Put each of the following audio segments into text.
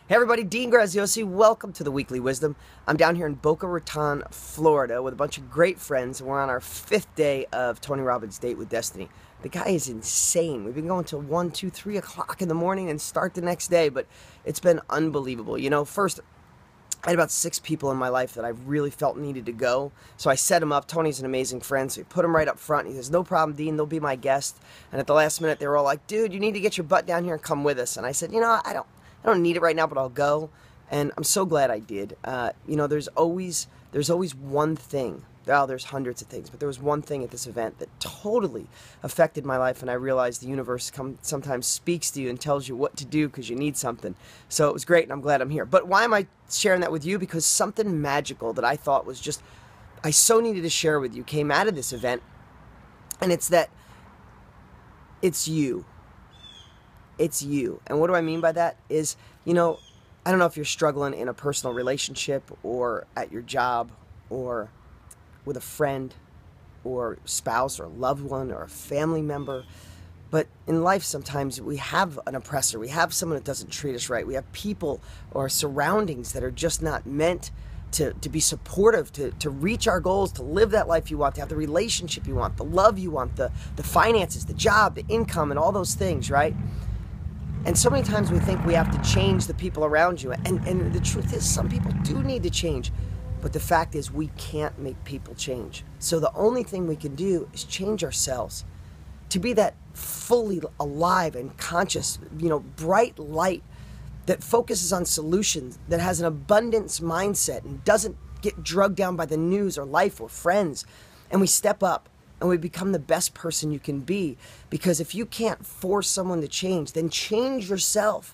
Hey everybody, Dean Graziosi. Welcome to the Weekly Wisdom. I'm down here in Boca Raton, Florida with a bunch of great friends, and we're on our 5th day of Tony Robbins' Date with Destiny. The guy is insane. We've been going till 1, 2, 3 o'clock in the morning and start the next day, but it's been unbelievable. You know, first, I had about 6 people in my life that I really felt needed to go, so I set him up. Tony's an amazing friend, so he put him right up front. He says, no problem, Dean, they'll be my guest. And at the last minute, they were all like, dude, you need to get your butt down here and come with us. And I said, you know, I don't need it right now, but I'll go. And I'm so glad I did. You know, there's always one thing. Well, there's hundreds of things, but there was one thing at this event that totally affected my life, and I realized the universe sometimes speaks to you and tells you what to do because you need something. So it was great, and I'm glad I'm here. But why am I sharing that with you? Because something magical that I thought was just, I so needed to share with you came out of this event, and it's that it's you. It's you. And what do I mean by that is, you know, I don't know if you're struggling in a personal relationship or at your job or with a friend or spouse or a loved one or a family member. But in life, sometimes we have an oppressor. We have someone that doesn't treat us right. We have people or surroundings that are just not meant to be supportive, to reach our goals, to live that life you want, to have the relationship you want, the love you want, the finances, the job, the income, and all those things, right? And so many times we think we have to change the people around you. And the truth is, some people do need to change. But the fact is, we can't make people change. So the only thing we can do is change ourselves. To be that fully alive and conscious, you know, bright light that focuses on solutions, that has an abundance mindset and doesn't get drugged down by the news or life or friends. And we step up. And we become the best person you can be. Because if you can't force someone to change, then change yourself.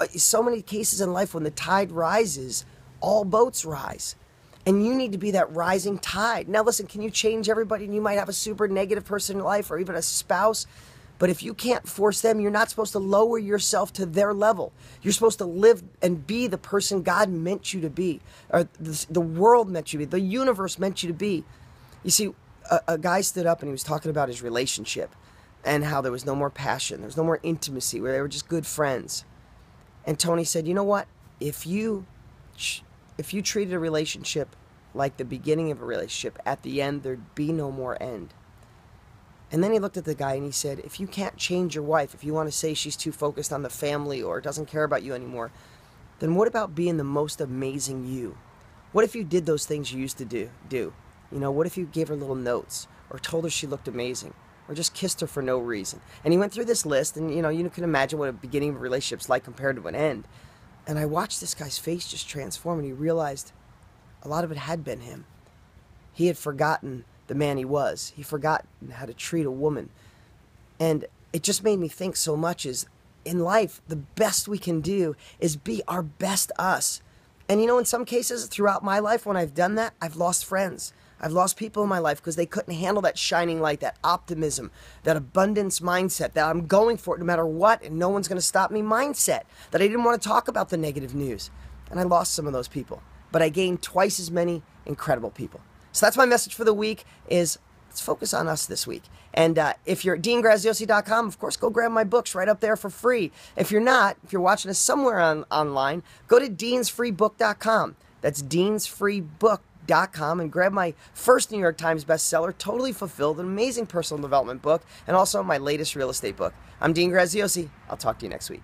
So many cases in life when the tide rises, all boats rise. And you need to be that rising tide. Now listen, can you change everybody? And you might have a super negative person in your life or even a spouse. But if you can't force them, you're not supposed to lower yourself to their level. You're supposed to live and be the person God meant you to be. Or the world meant you to be. The universe meant you to be. You see, a guy stood up and he was talking about his relationship and how there was no more passion, there was no more intimacy, where they were just good friends. And Tony said, you know what? If you treated a relationship like the beginning of a relationship, at the end there'd be no more end. And then he looked at the guy and he said, if you can't change your wife, if you want to say she's too focused on the family or doesn't care about you anymore, then what about being the most amazing you? What if you did those things you used to do? You know, what if you gave her little notes or told her she looked amazing or just kissed her for no reason? And he went through this list, and, you know, you can imagine what a beginning of a relationship's like compared to an end. And I watched this guy's face just transform, and he realized a lot of it had been him. He had forgotten the man he was. He forgotten how to treat a woman. And it just made me think so much is, in life, the best we can do is be our best us. And, you know, in some cases throughout my life, when I've done that, I've lost friends. I've lost people in my life because they couldn't handle that shining light, that optimism, that abundance mindset, that I'm going for it no matter what and no one's going to stop me mindset, that I didn't want to talk about the negative news. And I lost some of those people. But I gained twice as many incredible people. So that's my message for the week is let's focus on us this week. And if you're at deangraziosi.com, of course, go grab my books right up there for free. If you're not, if you're watching us somewhere online, go to deansfreebook.com. That's deansfreebook.com. And grab my first New York Times bestseller, Totally Fulfilled, an amazing personal development book, and also my latest real estate book. I'm Dean Graziosi. I'll talk to you next week.